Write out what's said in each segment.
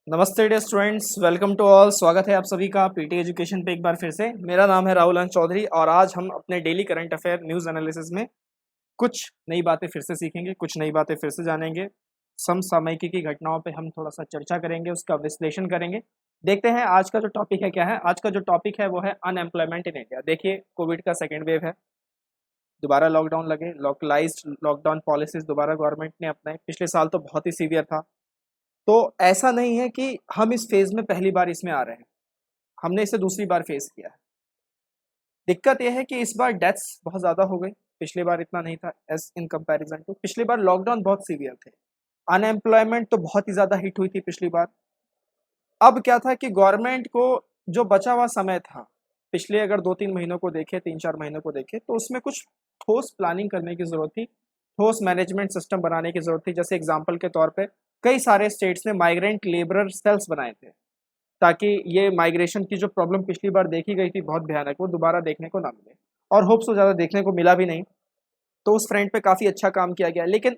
नमस्ते dear students, welcome to all. स्वागत है आप सभी का पीटी एजुकेशन पे एक बार फिर से। मेरा नाम है राहुल अंश चौधरी और आज हम अपने daily current affair news analysis में कुछ नई बातें फिर से सीखेंगे, कुछ नई बातें फिर से जानेंगे। समसामयिकी की घटनाओं पे हम थोड़ा सा चर्चा करेंगे, उसका विश्लेषण करेंगे। देखते हैं आज का जो टॉपिक है क्या है। आज का जो टॉपिक है वो है अनएम्प्लॉयमेंट इन इंडिया। देखिए, कोविड का सेकेंड वेव है, दोबारा लॉकडाउन लगे, लोकलाइज्ड लॉकडाउन पॉलिसीज दोबारा गवर्नमेंट ने अपनाई। पिछले साल तो बहुत ही सीवियर था, तो ऐसा नहीं है कि हम इस फेज में पहली बार इसमें आ रहे हैं, हमने इसे दूसरी बार फेस किया है। दिक्कत यह है कि इस बार डेथ्स बहुत ज़्यादा हो गई, पिछली बार इतना नहीं था एज इन कंपैरिजन टू। पिछली बार लॉकडाउन बहुत सीवियर थे, अनएम्प्लॉयमेंट तो बहुत ही ज़्यादा हिट हुई थी पिछली बार। अब क्या था कि गवर्नमेंट को जो बचा हुआ समय था, पिछले अगर 2-3 महीनों को देखे, 3-4 महीनों को देखे, तो उसमें कुछ ठोस प्लानिंग करने की ज़रूरत थी, ठोस मैनेजमेंट सिस्टम बनाने की ज़रूरत थी। जैसे एग्जाम्पल के तौर पे कई सारे स्टेट्स ने माइग्रेंट लेबरर सेल्स बनाए थे, ताकि ये माइग्रेशन की जो प्रॉब्लम पिछली बार देखी गई थी बहुत भयानक, वो दोबारा देखने को ना मिले। और होप्स तो ज़्यादा देखने को मिला भी नहीं, तो उस फ्रंट पे काफ़ी अच्छा काम किया गया। लेकिन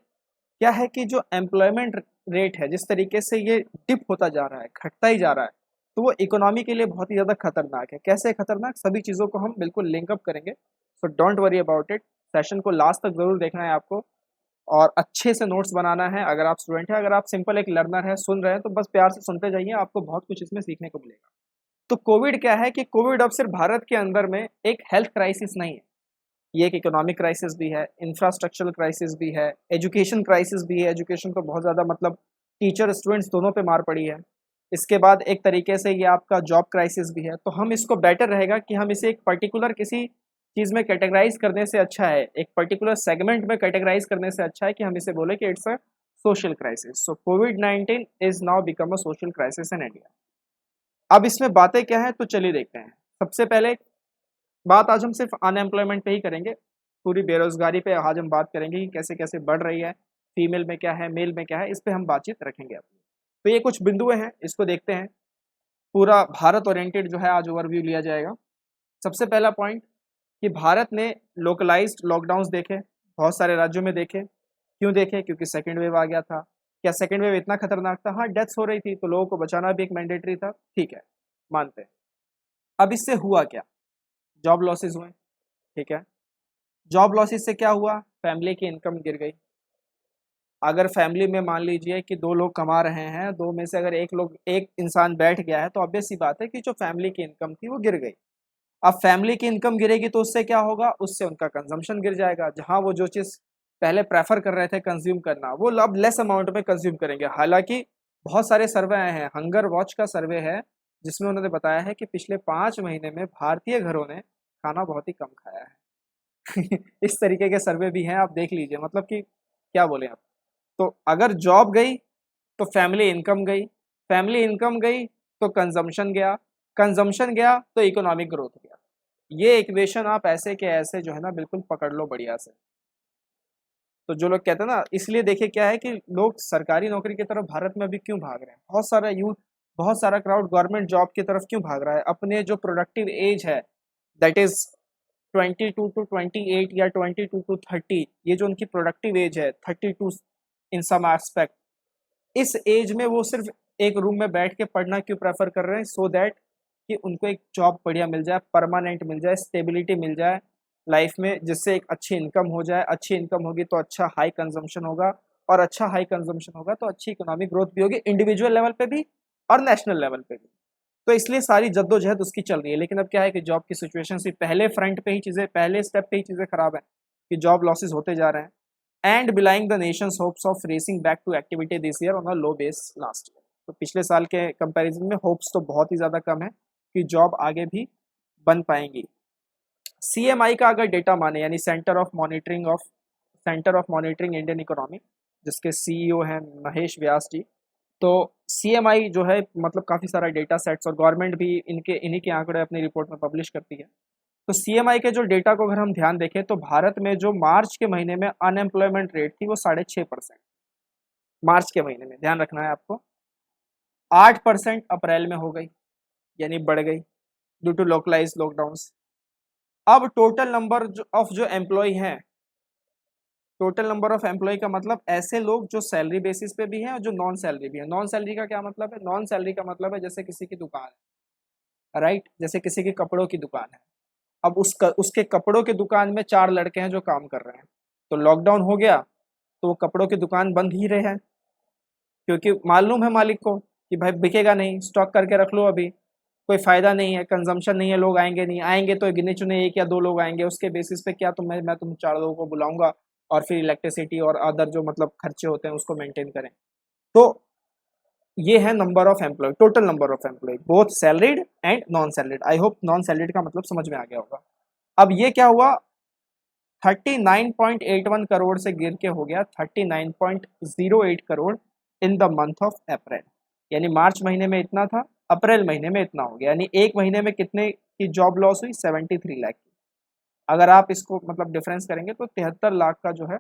क्या है कि जो एम्प्लॉयमेंट रेट है, जिस तरीके से ये डिप होता जा रहा है, घटता ही जा रहा है, तो वो इकोनॉमी के लिए बहुत ही ज़्यादा खतरनाक है। कैसे खतरनाक, सभी चीज़ों को हम बिल्कुल लिंकअप करेंगे, so don't worry about it. Session को लास्ट तक ज़रूर देखना है आपको और अच्छे से नोट्स बनाना है। अगर आप स्टूडेंट हैं, अगर आप सिंपल एक लर्नर है, सुन रहे हैं, तो बस प्यार से सुनते जाइए, आपको बहुत कुछ इसमें सीखने को मिलेगा। तो कोविड क्या है कि कोविड अब सिर्फ भारत के अंदर में एक हेल्थ क्राइसिस नहीं है, ये एक इकोनॉमिक क्राइसिस भी है, इंफ्रास्ट्रक्चरल क्राइसिस भी है, एजुकेशन क्राइसिस भी है। एजुकेशन को बहुत ज़्यादा मतलब टीचर स्टूडेंट्स दोनों पे मार पड़ी है। इसके बाद एक तरीके से ये आपका जॉब क्राइसिस भी है। तो हम इसको बेटर रहेगा कि हम इसे एक पर्टिकुलर किसी चीज़ में कैटेगराइज करने से अच्छा है, एक पर्टिकुलर सेगमेंट में कैटेगराइज करने से अच्छा है कि हम इसे बोले कि it's a social crisis. So covid is now become a social crisis in India. अब इसमें बातें क्या है, तो चलिए देखते हैं। सबसे पहले बात आज हम सिर्फ अनएम्प्लॉयमेंट पे ही करेंगे, पूरी बेरोजगारी पे आज हम बात करेंगे कि कैसे कैसे बढ़ रही है, फीमेल में क्या है, मेल में क्या है, इस पे हम बातचीत रखेंगे अपनी। तो ये कुछ बिंदु हैं, इसको देखते हैं। पूरा भारत ओरिएंटेड जो है आज ओवरव्यू लिया जाएगा। सबसे पहला पॉइंट कि भारत ने लोकलाइज्ड लॉकडाउन्स देखे, बहुत सारे राज्यों में देखे। क्यों देखे? क्योंकि सेकेंड वेव आ गया था। क्या सेकेंड वेव इतना खतरनाक था? हाँ, डेथ्स हो रही थी, तो लोगों को बचाना भी एक मैंडेटरी था, ठीक है, मानते हैं। अब इससे हुआ क्या? जॉब लॉसेस हुए, ठीक है। जॉब लॉसेस से क्या हुआ? फैमिली की इनकम गिर गई। अगर फैमिली में मान लीजिए कि 2 लोग कमा रहे हैं, दो में से अगर एक इंसान बैठ गया है, तो ऑब्वियस सी बात है कि जो फैमिली की इनकम थी वो गिर गई। अब फैमिली की इनकम गिरेगी तो उससे क्या होगा? उससे उनका कंजम्पशन गिर जाएगा। जहाँ वो जो चीज़ पहले प्रेफर कर रहे थे कंज्यूम करना, वो अब लेस अमाउंट में कंज्यूम करेंगे। हालांकि बहुत सारे सर्वे आए हैं, हंगर वॉच का सर्वे है, जिसमें उन्होंने बताया है कि पिछले 5 महीने में भारतीय घरों ने खाना बहुत ही कम खाया है। इस तरीके के सर्वे भी हैं, आप देख लीजिए। मतलब कि क्या बोले आप। तो अगर जॉब गई तो फैमिली इनकम गई, फैमिली इनकम गई तो कंजम्पशन गया, कंजम्पशन गया तो इकोनॉमिक ग्रोथ गया। ये इक्वेशन आप ऐसे के ऐसे जो है ना बिल्कुल पकड़ लो बढ़िया से। तो जो लोग कहते हैं ना, इसलिए देखिए क्या है कि लोग सरकारी नौकरी की तरफ भारत में अभी क्यों भाग रहे हैं, बहुत सारा यूथ, बहुत सारा क्राउड गवर्नमेंट जॉब की तरफ क्यों भाग रहा है? अपने जो प्रोडक्टिव एज है, दैट इज 22 to 28 या 22 to 30, ये जो उनकी प्रोडक्टिव एज है, 32 इन सम एस्पेक्ट, इस एज में वो सिर्फ एक रूम में बैठ के पढ़ना क्यों प्रेफर कर रहे हैं? सो दैट कि उनको एक जॉब बढ़िया मिल जाए, परमानेंट मिल जाए, स्टेबिलिटी मिल जाए लाइफ में, जिससे एक अच्छी इनकम हो जाए। अच्छी इनकम होगी तो अच्छा हाई कंजम्पशन होगा, और अच्छा हाई कंजम्पशन होगा तो अच्छी इकोनॉमिक ग्रोथ भी होगी, इंडिविजुअल लेवल पे भी और नेशनल लेवल पे भी। तो इसलिए सारी जद्दोजहद उसकी चल रही है। लेकिन अब क्या है कि जॉब की सिचुएशन से पहले फ्रंट पे ही चीज़ें, पहले स्टेप पे ही चीज़ें खराब हैं कि जॉब लॉसेस होते जा रहे हैं, and belying the nation's hopes of racing back to activity this year on a low base last year. तो पिछले साल के कंपैरिजन में होप्स तो बहुत ही ज़्यादा कम है कि जॉब आगे भी बन पाएंगी। सीएमआई का अगर डेटा माने, यानी centre of monitoring Indian economy, जिसके सीईओ हैं महेश व्यास जी, तो सीएमआई जो है मतलब काफ़ी सारा डेटा सेट्स, और गवर्नमेंट भी इन्हीं के आंकड़े अपनी रिपोर्ट में पब्लिश करती है। तो सीएमआई के जो डेटा को अगर हम ध्यान देखें, तो भारत में जो मार्च के महीने में अनएम्प्लॉयमेंट रेट थी वो 6.5%। मार्च के महीने में ध्यान रखना है आपको। 8% अप्रैल में हो गई, यानी बढ़ गई ड्यू टू लोकलाइज लॉकडाउन। अब टोटल नंबर ऑफ जो एम्प्लॉय हैं, टोटल नंबर ऑफ एम्प्लॉय का मतलब ऐसे लोग जो सैलरी बेसिस पे भी हैं और जो नॉन सैलरी भी है। नॉन सैलरी का क्या मतलब है? नॉन सैलरी का मतलब है जैसे किसी की दुकान है, राइट, जैसे किसी की कपड़ों की दुकान है। अब उसके कपड़ों की दुकान में 4 लड़के हैं जो काम कर रहे हैं, तो लॉकडाउन हो गया तो वो कपड़ों की दुकान बंद ही रहे हैं, क्योंकि मालूम है मालिक को कि भाई बिकेगा नहीं, स्टॉक करके रख लो, अभी कोई फायदा नहीं है, कंजम्पशन नहीं है, लोग आएंगे नहीं, आएंगे तो गिने चुने 1 या 2 लोग आएंगे, उसके बेसिस पे क्या मैं तुम 4 लोगों को बुलाऊंगा और फिर इलेक्ट्रिसिटी और अदर जो मतलब खर्चे होते हैं उसको मेंटेन करें। तो ये है number of employ, total number of employ both salaried and non salaried. I hope non salaried का मतलब समझ में आ गया होगा। अब ये क्या हुआ, 39.81 करोड़ से गिर के हो गया 39.08 crore in the month of April. यानी मार्च महीने में इतना था, अप्रैल महीने में इतना हो गया, यानी एक महीने में कितने की जॉब लॉस हुई? 73 लाख की। अगर आप इसको मतलब डिफरेंस करेंगे तो 73 लाख का जो है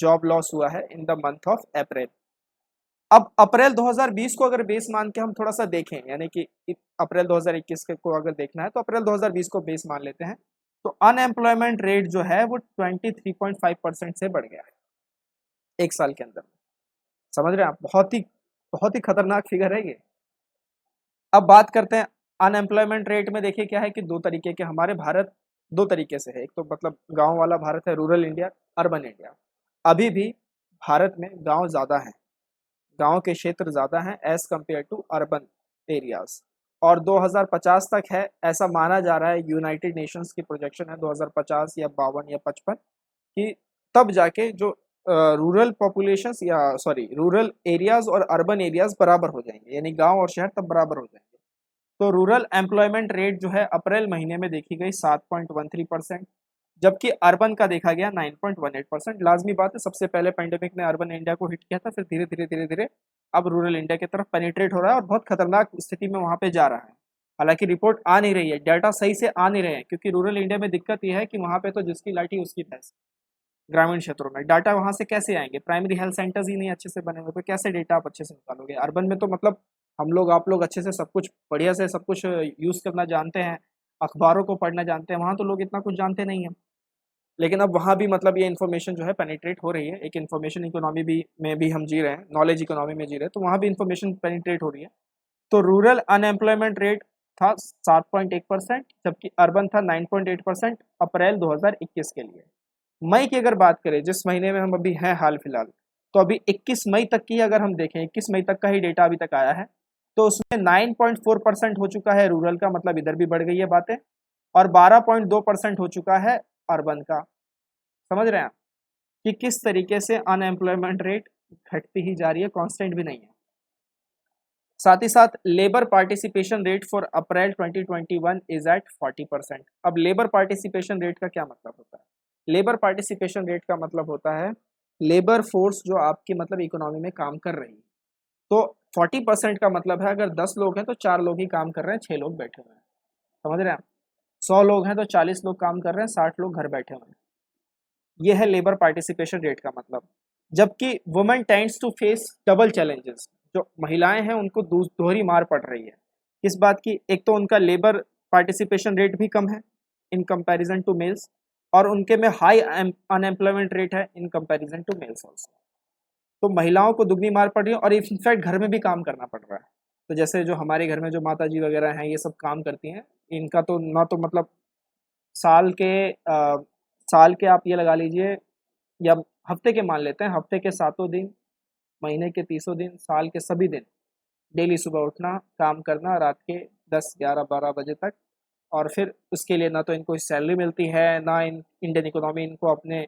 जॉब लॉस हुआ है in the month of April. अब अप्रैल 2020 को अगर बेस मान के हम थोड़ा सा देखें, यानी कि अप्रैल 2021 को अगर देखना है तो अप्रैल 2020 को बेस मान लेते हैं, तो अनएम्प्लॉयमेंट रेट जो है वो 23.5% से बढ़ गया है एक साल के अंदर। समझ रहे हैं आप? बहुत ही खतरनाक फिगर है ये। अब बात करते हैं अनएम्प्लॉयमेंट रेट में। देखिए क्या है कि दो तरीके के हमारे भारत, दो तरीके से है। एक तो मतलब गांव वाला भारत है, रूरल इंडिया, अर्बन इंडिया। अभी भी भारत में गांव ज़्यादा है, गांव के क्षेत्र ज़्यादा हैं as compare to urban areas. और 2050 तक है, ऐसा माना जा रहा है, यूनाइटेड नेशंस की प्रोजेक्शन है 2050 या 52 या 55 कि तब जाके जो रूरल पॉपुलेशंस या सॉरी रूरल एरियाज और अर्बन एरियाज बराबर हो जाएंगे, यानी गांव और शहर तब बराबर हो जाएंगे। तो रूरल एम्प्लॉयमेंट रेट जो है अप्रैल महीने में देखी गई 7.13%, जबकि अर्बन का देखा गया 9.18%। लाजमी बात है, सबसे पहले पेंडेमिक ने अर्बन इंडिया को हिट किया था, फिर धीरे धीरे धीरे धीरे अब रूरल इंडिया की तरफ पेनिट्रेट हो रहा है और बहुत खतरनाक स्थिति में वहां पे जा रहा है। हालांकि रिपोर्ट आ नहीं रही है, डाटा सही से आ नहीं रहे हैं, क्योंकि रूरल इंडिया में दिक्कत यह है कि वहां पे तो जिसकी लाठी उसकी भैंस। ग्रामीण क्षेत्रों में डाटा वहां से कैसे आएंगे? प्राइमरी हेल्थ सेंटर्स ही नहीं अच्छे से बने हुए, तो कैसे डेटा आप अच्छे से निकालोगे? अर्बन में तो मतलब हम लोग आप लोग अच्छे से सब कुछ बढ़िया से सब कुछ यूज करना जानते हैं, अखबारों को पढ़ना जानते हैं, वहां तो लोग इतना कुछ जानते नहीं है। लेकिन अब वहाँ भी मतलब ये इन्फॉर्मेशन जो है पेनिट्रेट हो रही है, एक इन्फॉर्मेशन इकोनॉमी भी में भी हम जी रहे हैं, नॉलेज इकोनॉमी में जी रहे हैं, तो वहाँ भी इन्फॉर्मेशन पेनिट्रेट हो रही है। तो रूरल अनएम्प्लॉयमेंट रेट था 7.1%, जबकि अर्बन था 9.8% अप्रैल 2021 के लिए। मई की अगर बात करें, जिस महीने में हम अभी हैं हाल फिलहाल, तो अभी 21 मई तक की अगर हम देखें, 21 मई तक का ही डेटा अभी तक आया है, तो उसमें 9.4% हो चुका है रूरल का, मतलब इधर भी बढ़ गई है बातें, और 12.2% हो चुका है अर्बन का। समझ रहे हैं आप कि किस तरीके से अनएम्प्लॉयमेंट रेट घटती ही जा रही है, कांस्टेंट भी नहीं है। साथ ही साथ labour participation rate for April 2021 is at 40%। अब लेबर पार्टिसिपेशन रेट का क्या मतलब होता है? लेबर पार्टिसिपेशन रेट का मतलब होता है लेबर फोर्स जो आपकी मतलब इकोनॉमी में काम कर रही है। तो 40% का मतलब है अगर 10 लोग हैं तो 4 लोग ही काम कर रहे हैं, 6 लोग बैठे हुए हैं। समझ रहे हैं आप? 100 लोग हैं तो 40 लोग काम कर रहे हैं, 60 लोग घर बैठे हुए हैं। ये है लेबर पार्टिसिपेशन रेट का मतलब। जबकि women tends to face double challenges, जो महिलाएं हैं उनको दोहरी मार पड़ रही है। किस बात की? एक तो उनका लेबर पार्टिसिपेशन रेट भी कम है इन कंपैरिजन टू मेल्स, और उनके में हाई अनएम्प्लॉयमेंट रेट है in comparison to males also. तो महिलाओं को दुगनी मार पड़ रही है, और इनफैक्ट घर में भी काम करना पड़ रहा है। तो जैसे जो हमारे घर में जो माता जी वगैरह हैं, ये सब काम करती हैं, इनका तो ना तो मतलब साल के साल के आप ये लगा लीजिए, या हफ्ते के मान लेते हैं, हफ्ते के 7 दिन, महीने के 30 दिन, साल के सभी दिन डेली सुबह उठना, काम करना रात के 10, 11, 12 बजे तक, और फिर उसके लिए ना तो इनको सैलरी मिलती है, ना इंडियन इकोनॉमी इनको अपने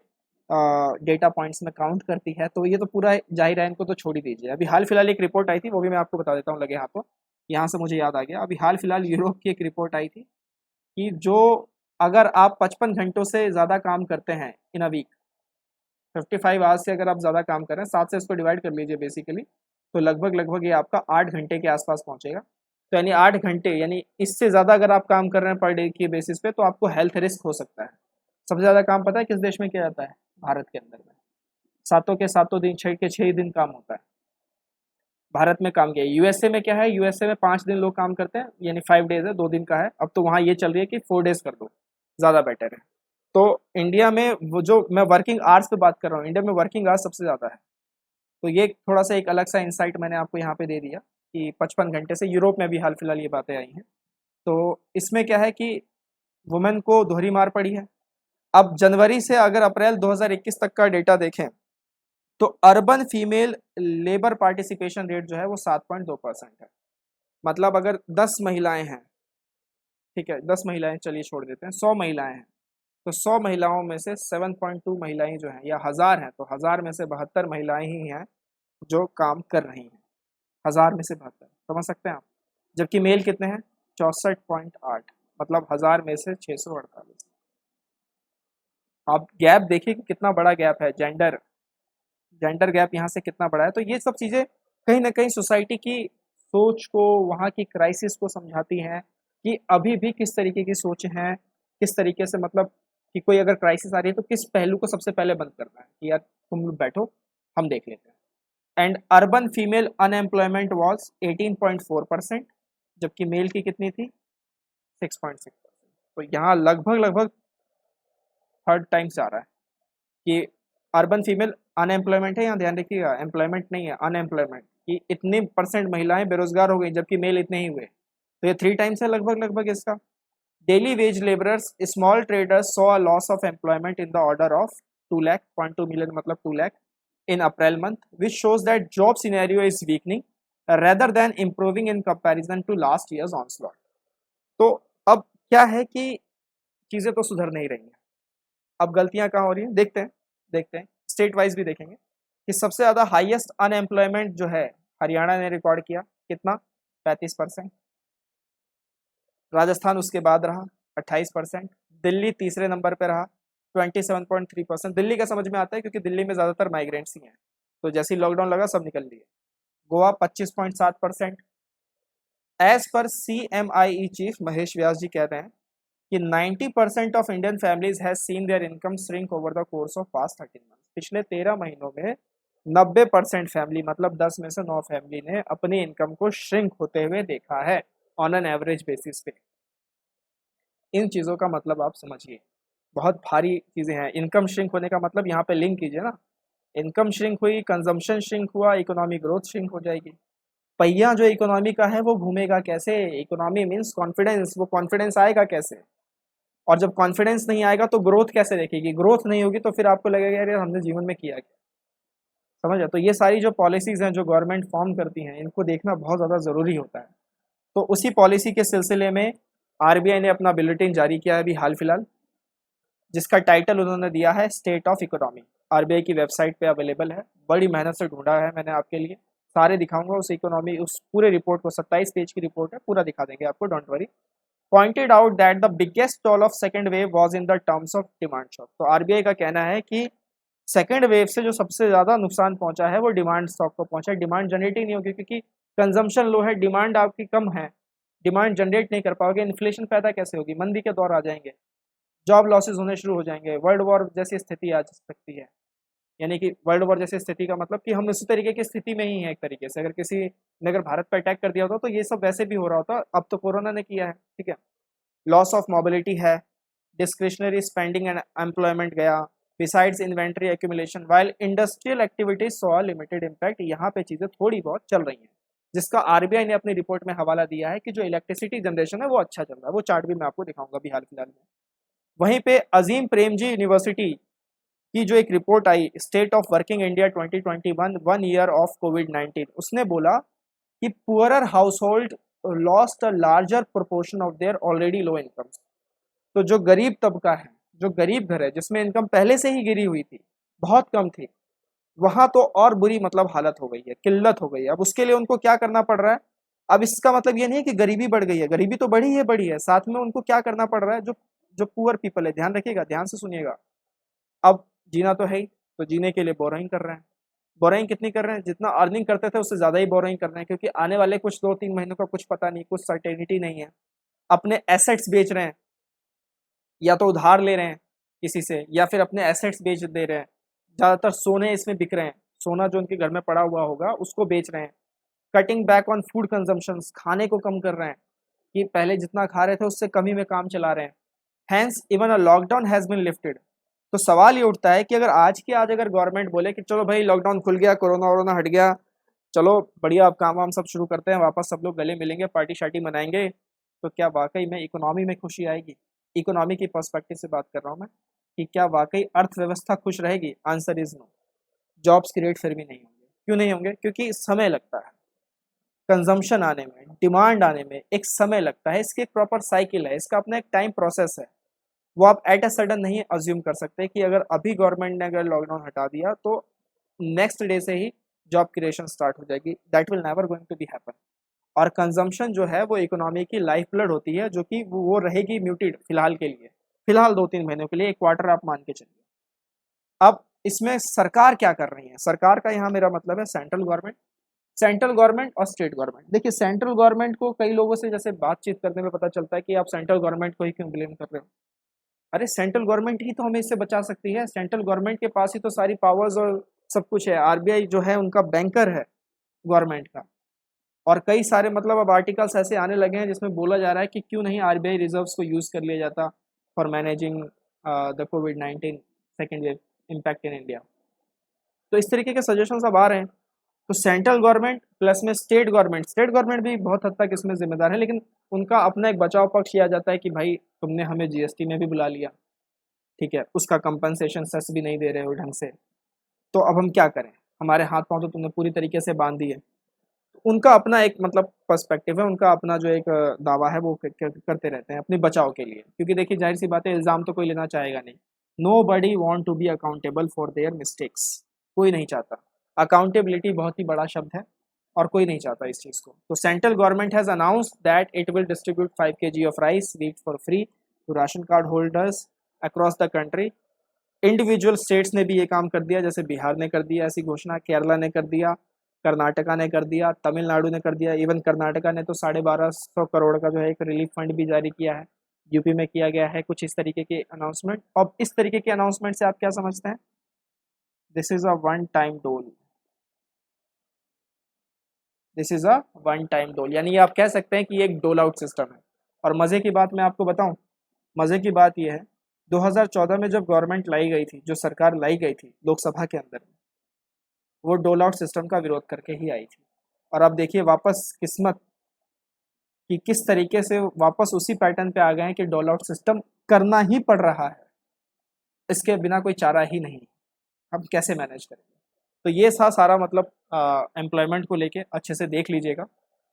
डेटा पॉइंट्स में काउंट करती है। तो ये तो पूरा जाहिर है, इनको तो छोड़ ही दीजिए। अभी हाल फिलहाल एक रिपोर्ट आई थी, वो भी मैं आपको बता देता हूँ लगे हाथों, यहाँ से मुझे याद आ गया। अभी हाल फिलहाल यूरोप की एक रिपोर्ट आई थी कि जो अगर आप 55 घंटों से ज़्यादा काम करते हैं इन अ वीक, 55 आवर्स से अगर आप ज़्यादा काम कर रहे हैं, 7 से इसको डिवाइड कर लीजिए बेसिकली, तो लगभग लगभग ये आपका 8 घंटे के आसपास पहुंचेगा। तो यानी 8 घंटे, यानी इससे ज़्यादा अगर आप काम कर रहे हैं पर डे की बेसिस पे, तो आपको हेल्थ रिस्क हो सकता है। सबसे ज़्यादा काम पता है किस देश में किया जाता है? भारत के अंदर में। सातों के सातों दिन, 6 के 6 ही दिन काम होता है। भारत में काम किया। यूएसए में क्या है? यूएसए में 5 दिन लोग काम करते हैं, यानी 5 डेज है, 2 दिन का है। अब तो वहाँ ये चल रही है कि 4 डेज कर दो, ज़्यादा बेटर है। तो इंडिया में वो जो मैं वर्किंग आवर्स पे बात कर रहा हूँ, इंडिया में वर्किंग आवर्स सबसे ज़्यादा है। तो ये थोड़ा सा एक अलग सा इंसाइट मैंने आपको यहाँ पे दे दिया कि 55 घंटे से। यूरोप में भी हाल फिलहाल ये बातें आई हैं। तो इसमें क्या है कि वुमेन को दोहरी मार पड़ी है। अब जनवरी से अगर अप्रैल 2021 तक का डेटा देखें तो urban female labour participation rate जो है वो 7.2% है। मतलब अगर 10 महिलाएं हैं, ठीक है, 10 महिलाएं चलिए छोड़ देते हैं, 100 महिलाएं हैं, तो 100 महिलाओं में से 7.2 महिलाएं जो हैं, या 1000 हैं, तो 1000 में से 72 महिलाएं ही हैं जो काम कर रही हैं। 1000 में से 72, समझ सकते हैं आप। जबकि मेल कितने हैं? 64.8, मतलब 1000 में से 648। आप गैप देखिए कि कितना बड़ा गैप है, जेंडर जेंडर गैप यहाँ से कितना बड़ा है। तो ये सब चीज़ें कहीं ना कहीं सोसाइटी की सोच को, वहाँ की क्राइसिस को समझाती हैं कि अभी भी किस तरीके की सोच है, किस तरीके से, मतलब कि कोई अगर क्राइसिस आ रही है तो किस पहलू को सबसे पहले बंद करना है कि यार तुम लोग बैठो, हम देख लेते हैं। And urban female unemployment was 18.4%, जबकि मेल की कितनी थी? 6.6%। तो यहाँ लगभग लगभग थर्ड टाइम से आ रहा है कि अर्बन फीमेल अनएम्प्लॉयमेंट है। यहाँ ध्यान रखिएगा, एम्प्लॉयमेंट नहीं है, अनएम्प्लॉयमेंट, कि इतनी परसेंट महिलाएं बेरोजगार हो गई जबकि मेल इतने ही हुए। तो ये 3 टाइम्स है लगभग लगभग इसका। Daily veg labourers, small traders saw a loss of employment in the order of 2 lakh, 0.2 million मतलब 2 lakh in April month, which shows that job scenario is weakening rather than improving in comparison to last year's onslaught. तो अब क्या है कि चीजें तो सुधर नहीं रही हैं। अब गलतियां कहाँ हो रही हैं देखते हैं स्टेट वाइज भी देखेंगे कि सबसे ज्यादा हाईएस्ट अनएम्प्लॉयमेंट जो है हरियाणा ने रिकॉर्ड किया, कितना? 35%। राजस्थान उसके बाद रहा 28%। दिल्ली तीसरे नंबर पे रहा 27.3%। दिल्ली का समझ में आता है क्योंकि दिल्ली में ज़्यादातर माइग्रेंट्स ही हैं, तो जैसे ही लॉकडाउन लगा सब निकल लिए। Goa 25.7%। As per CMIE chief Mahesh Vyas ji कह रहे हैं कि 90% of Indian families has seen their income shrink over the course of past 13 months. पिछले 13 महीनों में 90% फैमिली, मतलब 10 में से 9 फैमिली ने अपनी इनकम को श्रिंक होते हुए देखा है ऑन एन एवरेज बेसिस पे। इन चीज़ों का मतलब आप समझिए, बहुत भारी चीज़ें हैं। इनकम श्रिंक होने का मतलब यहाँ पे लिंक कीजिए ना, इनकम श्रिंक हुई, कंजम्पशन श्रिंक हुआ, इकोनॉमी ग्रोथ श्रिंक हो जाएगी। पहिया जो इकोनॉमी का है वो घूमेगा कैसे? इकोनॉमी मीन्स कॉन्फिडेंस, वो कॉन्फिडेंस आएगा कैसे? और जब कॉन्फिडेंस नहीं आएगा तो ग्रोथ कैसे देखेगी? ग्रोथ नहीं होगी तो फिर आपको लगेगा यार हमने जीवन में किया क्या। समझ रहे? तो ये सारी जो पॉलिसीज़ हैं जो गवर्नमेंट फॉर्म करती हैं, इनको देखना बहुत ज़्यादा ज़रूरी होता है। तो उसी पॉलिसी के सिलसिले में RBI ने अपना बुलेटिन जारी किया है अभी हाल फिलहाल, जिसका टाइटल उन्होंने दिया है स्टेट ऑफ इकोनॉमी। RBI की वेबसाइट पे अवेलेबल है, बड़ी मेहनत से ढूंढा है मैंने आपके लिए, सारे दिखाऊंगा उस इकोनॉमी, उस पूरे रिपोर्ट को। 27 पेज की रिपोर्ट है, पूरा दिखा देंगे आपको, don't worry. Pointed out that the biggest toll of second wave was in the terms of demand shock. तो RBI का कहना है कि सेकेंड वेव से जो सबसे ज़्यादा नुकसान पहुंचा है वो डिमांड स्टॉक को पहुंचा है। डिमांड जनरेट ही नहीं होगी क्योंकि कंजम्पशन लो है, डिमांड आपकी कम है, डिमांड जनरेट नहीं कर पाओगे, इन्फ्लेशन पैदा कैसे होगी? मंदी के दौर आ जाएंगे, जॉब लॉसेज होने शुरू हो जाएंगे, वर्ल्ड वॉर जैसी स्थिति आ सकती है। यानी कि वर्ल्ड वॉर जैसी स्थिति का मतलब कि हम इसी तरीके की स्थिति में ही हैं एक तरीके से। अगर किसी ने अगर भारत पर अटैक कर दिया होता तो ये सब वैसे भी हो रहा होता, अब तो कोरोना ने किया है, ठीक है। लॉस ऑफ मोबिलिटी है, डिस्क्रिशनरी स्पेंडिंग एंड एम्प्लॉयमेंट गया, besides inventory accumulation, while industrial activities saw limited impact. यहाँ पे चीज़ें थोड़ी बहुत चल रही हैं, जिसका RBI ने अपनी रिपोर्ट में हवाला दिया है कि जो इलेक्ट्रिसिटी जनरेशन है वो अच्छा चल रहा है। वो चार्ट भी मैं आपको दिखाऊंगा अभी हाल फिलहाल में। वहीं पे अजीम प्रेमजी यूनिवर्सिटी की जो एक रिपोर्ट आई, state of working India 2021, 1 year of COVID, उसने बोला कि poorer household lost a larger proportion of their already low incomes. तो जो गरीब तबका है, जो गरीब घर है, जिसमें इनकम पहले से ही गिरी हुई थी, बहुत कम थी, वहां तो और बुरी मतलब हालत हो गई है, किल्लत हो गई है। अब उसके लिए उनको क्या करना पड़ रहा है? अब इसका मतलब ये नहीं है कि गरीबी बढ़ गई है, गरीबी तो बढ़ी है, साथ में उनको क्या करना पड़ रहा है? जो जो पुअर पीपल है, ध्यान रखिएगा, ध्यान से सुनिएगा। अब जीना तो है ही, तो जीने के लिए बोरोइंग कर रहे हैं। बोरोइंग कितनी कर रहे हैं? जितना अर्निंग करते थे उससे ज़्यादा ही बोरोइंग कर रहे हैं, क्योंकि आने वाले कुछ 2-3 महीनों का कुछ पता नहीं, कुछ सर्टेनिटी नहीं है। अपने एसेट्स बेच रहे हैं, या तो उधार ले रहे हैं किसी से, या फिर अपने एसेट्स बेच दे रहे हैं। ज़्यादातर सोने इसमें बिक रहे हैं, सोना जो उनके घर में पड़ा हुआ होगा उसको बेच रहे हैं। Cutting back on food consumption, खाने को कम कर रहे हैं, कि पहले जितना खा रहे थे उससे कम ही में काम चला रहे हैं। Hence even a lockdown has been lifted. तो सवाल ये उठता है कि अगर आज की आज अगर गवर्नमेंट बोले कि चलो भाई लॉकडाउन खुल गया, कोरोना वोरोना हट गया, चलो बढ़िया, अब काम वाम सब शुरू करते हैं, वापस सब लोग गले मिलेंगे, पार्टी शार्टी मनाएंगे, तो क्या वाकई में इकोनॉमी में खुशी आएगी? इकोनॉमी की पर्सपेक्टिव से बात कर रहा हूँ मैं, कि क्या वाकई अर्थव्यवस्था खुश रहेगी? Answer is no. Jobs create फिर भी नहीं होंगे। क्यों नहीं होंगे? क्योंकि समय लगता है कंजम्पशन आने में, डिमांड आने में एक समय लगता है, इसकी एक प्रॉपर साइकिल है, इसका अपना एक टाइम प्रोसेस है। वो आप एट अ सडन नहीं अज्यूम कर सकते कि अगर अभी गवर्नमेंट ने अगर लॉकडाउन हटा दिया तो नेक्स्ट डे से ही जॉब क्रिएशन स्टार्ट हो जाएगी। That will never going to be happen. और कंजम्पशन जो है वो इकोनॉमी की लाइफ ब्लड होती है, जो कि वो रहेगी म्यूटेड फिलहाल के लिए, फिलहाल 2-3 महीनों के लिए, एक क्वार्टर आप मान के चलिए। अब इसमें सरकार क्या कर रही है? सरकार का यहाँ मेरा मतलब है सेंट्रल गवर्नमेंट। सेंट्रल गवर्नमेंट और स्टेट गवर्नमेंट। देखिए सेंट्रल गवर्नमेंट को कई लोगों से जैसे बातचीत करने में पता चलता है कि आप सेंट्रल गवर्नमेंट को ही क्यों ब्लेम कर रहे हो। अरे सेंट्रल गवर्नमेंट ही तो हमें इससे बचा सकती है। सेंट्रल गवर्नमेंट के पास ही तो सारी पावर्स और सब कुछ है। आरबीआई जो है उनका बैंकर है गवर्नमेंट का। और कई सारे मतलब अब आर्टिकल्स ऐसे आने लगे हैं जिसमें बोला जा रहा है कि क्यों नहीं आरबीआई रिजर्व्स को यूज कर लिया जाता for managing the covid second wave impact in India. तो इस तरीके के सजेशंस अब आ रहे हैं। तो सेंट्रल गवर्नमेंट प्लस में स्टेट गवर्नमेंट भी बहुत हद तक इसमें जिम्मेदार है, लेकिन उनका अपना एक बचाव पक्ष किया जाता है कि भाई तुमने हमें जीएसटी में भी बुला लिया, ठीक है, उसका कंपनसेशन सेस भी नहीं दे रहे हो ढंग से, तो अब हम क्या करें? हमारे हाथ पांव तो तुमने पूरी तरीके से बांध दिए। उनका अपना एक मतलब पर्सपेक्टिव है, उनका अपना जो एक दावा है वो करते रहते हैं अपने बचाव के लिए, क्योंकि देखिए जाहिर सी बात है, इल्ज़ाम तो कोई लेना चाहेगा नहीं। Nobody want to be accountable for their mistakes. कोई नहीं चाहता। अकाउंटेबिलिटी बहुत ही बड़ा शब्द है और कोई नहीं चाहता इस चीज़ को। तो central government has announced that it will distribute 5 kg of rice wheat for free to ration card holders across the country. Individual states ने भी ये काम कर दिया, जैसे बिहार ने कर दिया ऐसी घोषणा, केरला ने कर दिया, कर्नाटका ने कर दिया, तमिलनाडु ने कर दिया। इवन कर्नाटका ने तो 1250 करोड़ का जो है एक रिलीफ फंड भी जारी किया है। यूपी में किया गया है कुछ इस तरीके के अनाउंसमेंट। अब इस तरीके के अनाउंसमेंट से आप क्या समझते हैं? This is a one time dole. This is a one time dole, यानी आप कह सकते हैं कि ये एक डोल आउट सिस्टम है। और मजे की बात मैं आपको बताऊं, मजे की बात यह है 2014 में जब गवर्नमेंट लाई गई थी, जो सरकार लाई गई थी लोकसभा के अंदर, वो डोल आउट सिस्टम का विरोध करके ही आई थी। और अब देखिए वापस किस्मत कि किस तरीके से वापस उसी पैटर्न पे आ गए हैं कि डोल आउट सिस्टम करना ही पड़ रहा है, इसके बिना कोई चारा ही नहीं। हम कैसे मैनेज करेंगे? तो ये था सारा मतलब एम्प्लॉयमेंट को लेके, अच्छे से देख लीजिएगा।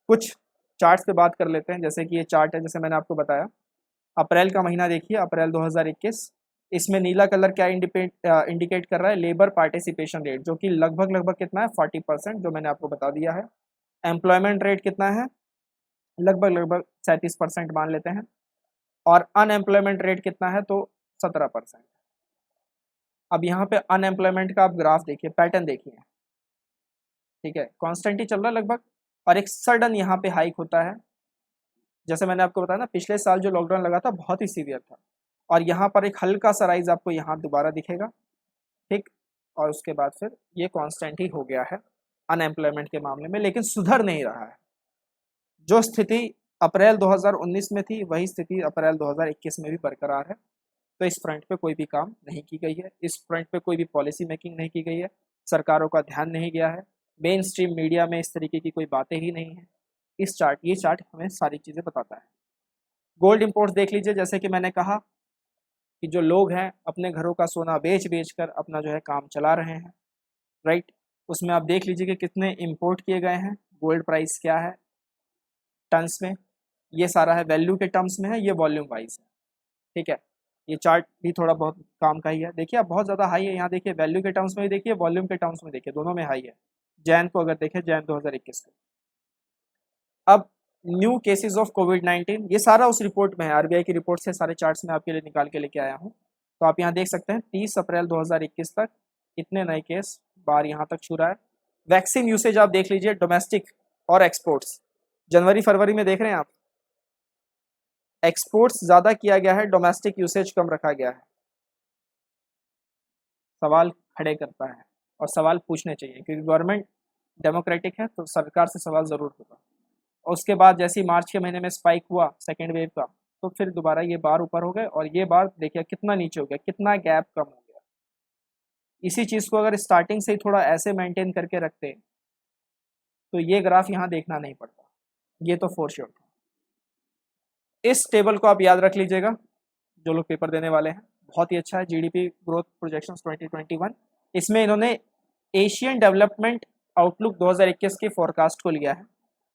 कुछ चार्ट्स पे बात कर लेते हैं, जैसे कि ये चार्ट है, जैसे मैंने आपको बताया। अप्रैल का महीना देखिए, अप्रैल 2021। इसमें नीला कलर क्या इंडिकेट कर रहा है? लेबर पार्टिसिपेशन रेट, जो कि लगभग लगभग कितना है? 40%, जो मैंने आपको बता दिया है। एम्प्लॉयमेंट रेट कितना है? लगभग लगभग 37% मान लेते हैं। और अनएम्प्लॉयमेंट रेट कितना है? तो 17%। अब यहाँ पे अनएम्प्लॉयमेंट का आप ग्राफ देखिए, पैटर्न देखिए, ठीक है, कांस्टेंट ही चल रहा है लगभग, और एक सडन यहाँ पे हाइक होता है। जैसे मैंने आपको बताया ना, पिछले साल जो लॉकडाउन लगा था बहुत ही सीवियर था, और यहाँ पर एक हल्का सा राइज आपको यहाँ दोबारा दिखेगा, ठीक। और उसके बाद फिर ये कांस्टेंट ही हो गया है अनएम्प्लॉयमेंट के मामले में, लेकिन सुधर नहीं रहा है। जो स्थिति अप्रैल 2019 में थी वही स्थिति अप्रैल 2021 में भी बरकरार है। तो इस फ्रंट पे कोई भी काम नहीं की गई है, इस फ्रंट पे कोई भी पॉलिसी मेकिंग नहीं की गई है, सरकारों का ध्यान नहीं गया है, मेन स्ट्रीम मीडिया में इस तरीके की कोई बातें ही नहीं है। ये चार्ट हमें सारी चीज़ें बताता है। गोल्ड इम्पोर्ट्स देख लीजिए, जैसे कि मैंने कहा कि जो लोग हैं अपने घरों का सोना बेच बेच कर अपना जो है काम चला रहे हैं, राइट। उसमें आप देख लीजिए कि कितने इम्पोर्ट किए गए हैं, गोल्ड प्राइस क्या है टन्स में। ये सारा है वैल्यू के टर्म्स में है, ये वॉल्यूम वाइज है, ठीक है। ये चार्ट भी थोड़ा बहुत काम का ही है। देखिए अब बहुत ज़्यादा हाई है, यहाँ देखिए वैल्यू के टर्म्स में भी देखिए, वॉल्यूम के टर्म्स में देखिए, दोनों में हाई है। जैन को अगर देखें, जैन 2021 को। अब न्यू केसेस ऑफ कोविड-19, ये सारा उस रिपोर्ट में है, आरबीआई की रिपोर्ट से सारे चार्ट्स में आपके लिए निकाल के लेके आया हूँ। तो आप यहाँ देख सकते हैं 30 अप्रैल 2021 तक इतने नए केस बार यहाँ तक छू रहा है। वैक्सीन यूसेज आप देख लीजिए, डोमेस्टिक और एक्सपोर्ट्स, जनवरी फरवरी में देख रहे हैं आप, एक्सपोर्ट्स ज़्यादा किया गया है, डोमेस्टिक यूसेज कम रखा गया है। सवाल खड़े करता है और सवाल पूछने चाहिए, क्योंकि गवर्नमेंट डेमोक्रेटिक है तो सरकार से सवाल ज़रूर होगा। और उसके बाद जैसे ही मार्च के महीने में स्पाइक हुआ सेकेंड वेव का, तो फिर दोबारा ये बार ऊपर हो गए और ये बार देखिए कितना नीचे हो गया, कितना गैप कम हो गया। इसी चीज़ को अगर स्टार्टिंग से ही थोड़ा ऐसे मेंटेन करके रखते तो ये ग्राफ यहाँ देखना नहीं पड़ता, ये तो फॉर श्योर था। इस टेबल को आप याद रख लीजिएगा जो लोग पेपर देने वाले हैं, बहुत ही अच्छा है। जीडीपी ग्रोथ प्रोजेक्शंस 2021, इसमें इन्होंने एशियन डेवलपमेंट आउटलुक 2021 के फोरकास्ट को लिया है।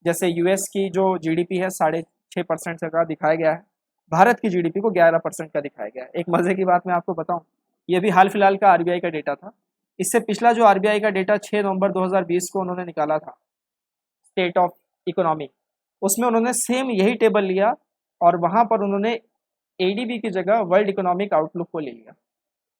जैसे यूएस की जो जीडीपी है 6.5% का दिखाया गया है, भारत की जीडीपी को 11% का दिखाया गया है। एक मजे की बात मैं आपको बताऊं, ये भी हाल फिलहाल का आरबीआई का डेटा था। इससे पिछला जो आरबीआई का डेटा 6 नवंबर 2020 को उन्होंने निकाला था, स्टेट ऑफ इकोनॉमी, उसमें उन्होंने सेम यही टेबल लिया और वहां पर उन्होंने एडीबी की जगह वर्ल्ड इकोनॉमिक आउटलुक को ले लिया,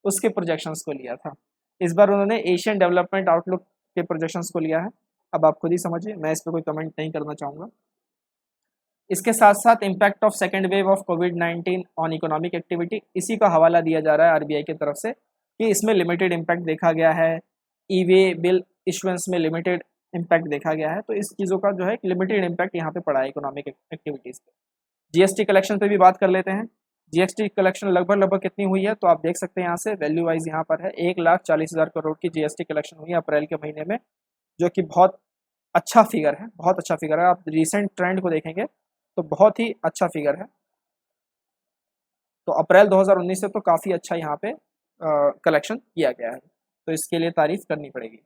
उसके प्रोजेक्शंस को लिया था। इस बार उन्होंने एशियन डेवलपमेंट आउटलुक के प्रोजेक्शंस को लिया है। अब आप खुद ही समझिए, मैं इस पर कोई कमेंट नहीं करना चाहूँगा। इसके साथ साथ impact of second wave of covid on economic activity, इसी का हवाला दिया जा रहा है आरबीआई की तरफ से कि इसमें लिमिटेड इम्पैक्ट देखा गया है, ई वे बिल इशुएंस में लिमिटेड इम्पैक्ट देखा गया है। तो इस चीज़ों का जो है लिमिटेड इम्पैक्ट यहाँ पे पड़ा है इकोनॉमिक एक्टिविटीज़ पे। जीएसटी कलेक्शन पे भी बात कर लेते हैं। जीएसटी कलेक्शन लगभग कितनी हुई है, तो आप देख सकते हैं यहाँ से वैल्यू वाइज यहाँ पर है 1,40,000 करोड़ की जीएसटी कलेक्शन हुई है अप्रैल के महीने में, जो कि बहुत अच्छा फिगर है, बहुत अच्छा फिगर है। आप रिसेंट ट्रेंड को देखेंगे तो बहुत ही अच्छा फिगर है। तो अप्रैल 2019 से तो काफ़ी अच्छा यहाँ पे कलेक्शन किया गया है, तो इसके लिए तारीफ करनी पड़ेगी।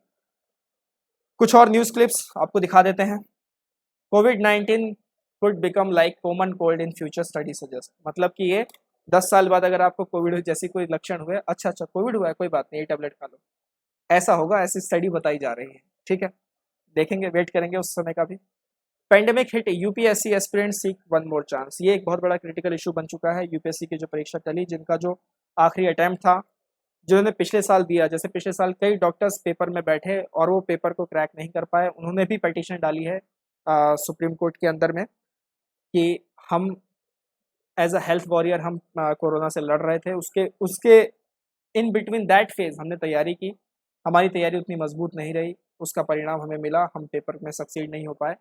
कुछ और न्यूज़ क्लिप्स आपको दिखा देते हैं। कोविड-19 could become like common cold in future study suggest, मतलब कि ये 10 साल बाद अगर आपको कोविड जैसी कोई लक्षण हुए, अच्छा कोविड हुआ है कोई बात नहीं, ये टैबलेट खा लो, ऐसा होगा, ऐसी स्टडी बताई जा रही है। ठीक है, देखेंगे, वेट करेंगे उस समय का भी। Pandemic hit UPSC aspirant seek one more chance, ये एक बहुत बड़ा क्रिटिकल इशू बन चुका है। यूपीएससी की जो परीक्षा टली, जिनका जो आखिरी अटैम्प्ट था, जिन्होंने पिछले साल दिया, जैसे पिछले साल कई डॉक्टर्स पेपर में बैठे और वो पेपर को क्रैक नहीं कर पाए, उन्होंने भी पिटीशन डाली है सुप्रीम कोर्ट के अंदर में कि हम एज अ हेल्थ वॉरियर हम कोरोना से लड़ रहे थे, उसके उसके इन बिटवीन दैट फेज हमने तैयारी की, हमारी तैयारी उतनी मजबूत नहीं रही, उसका परिणाम हमें मिला, हम पेपर में सक्सीड नहीं हो पाए।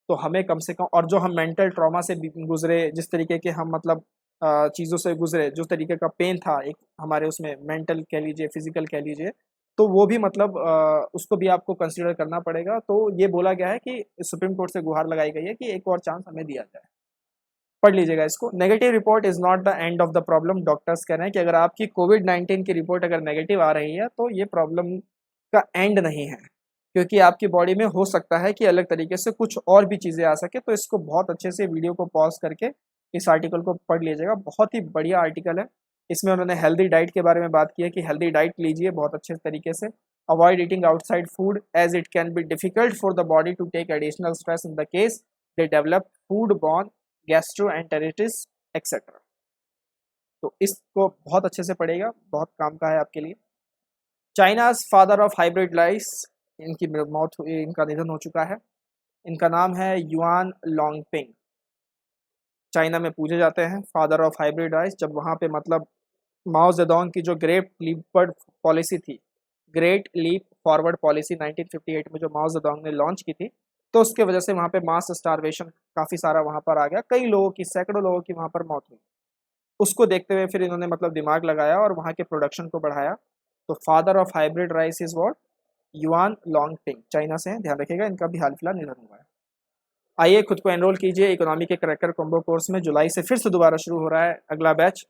तो हमें कम से कम, और जो हम मेंटल ट्रॉमा से गुजरे, जिस तरीके के हम मतलब चीज़ों से गुजरे, जो तरीके का पेन था एक हमारे उसमें, मेंटल कह लीजिए, फिजिकल कह लीजिए, तो वो भी मतलब उसको भी आपको कंसिडर करना पड़ेगा। तो ये बोला गया है कि सुप्रीम कोर्ट से गुहार लगाई गई है कि एक और चांस हमें दिया जाए। पढ़ लीजिएगा इसको। Negative report is not the end of the problem, doctors कह रहे हैं कि अगर आपकी कोविड-19 की रिपोर्ट अगर नेगेटिव आ रही है तो ये प्रॉब्लम का एंड नहीं है, क्योंकि आपकी बॉडी में हो सकता है कि अलग तरीके से कुछ और भी चीज़ें आ सके। तो इसको बहुत अच्छे से वीडियो को पॉज करके इस आर्टिकल को पढ़ लीजिएगा, बहुत ही बढ़िया आर्टिकल है। इसमें उन्होंने हेल्दी डाइट के बारे में बात की है कि हेल्दी डाइट लीजिए बहुत अच्छे तरीके से, avoid eating outside food as it can be difficult for the body to take additional stress in the case they develop food borne gastroenteritis etcetera. तो इसको बहुत अच्छे से पढ़ेगा, बहुत काम का है आपके लिए। China's father of hybrid rice, इनकी मौत हुई, इनका निधन हो चुका है। इनका नाम है युआन लॉन्गपिंग। चाइना में पूजे जाते हैं फादर ऑफ हाइब्रिड राइस। जब वहाँ पे मतलब माओ जेडोंग की जो ग्रेट लीपवर्ड पॉलिसी थी, ग्रेट लीप फॉरवर्ड पॉलिसी 1958 में जो माओ जेडोंग ने लॉन्च की थी, तो उसके वजह से वहाँ पे मास स्टारवेशन काफ़ी सारा वहाँ पर आ गया, कई लोगों की, सैकड़ों लोगों की वहाँ पर मौत हुई। उसको देखते हुए फिर इन्होंने मतलब दिमाग लगाया और वहाँ के प्रोडक्शन को बढ़ाया। तो father of hybrid rice is what, Yuan Longping, China से हैं, ध्यान रखिएगा, इनका भी हाल फिलहाल निधन हुआ है। आइए खुद को एनरोल कीजिए इकोनॉमी के क्रैकर कॉम्बो कोर्स में, जुलाई से फिर से दोबारा शुरू हो रहा है अगला बैच।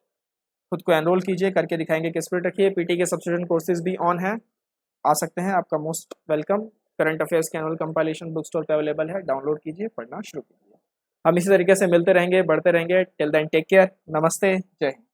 खुद को एनरोल कीजिए, करके दिखाएंगे कि स्पिरिट रखिए। पीटी के सब्सिडेंट कोर्सेज भी ऑन हैं, आ सकते हैं, आपका मोस्ट वेलकम। करंट अफेयर्स के एनुअल कंपाइलेशन बुक स्टोर पे अवेलेबल है, डाउनलोड कीजिए, पढ़ना शुरू कीजिए। हम इसी तरीके से मिलते रहेंगे, बढ़ते रहेंगे। टिल देन टेक केयर, नमस्ते, जय हिंद।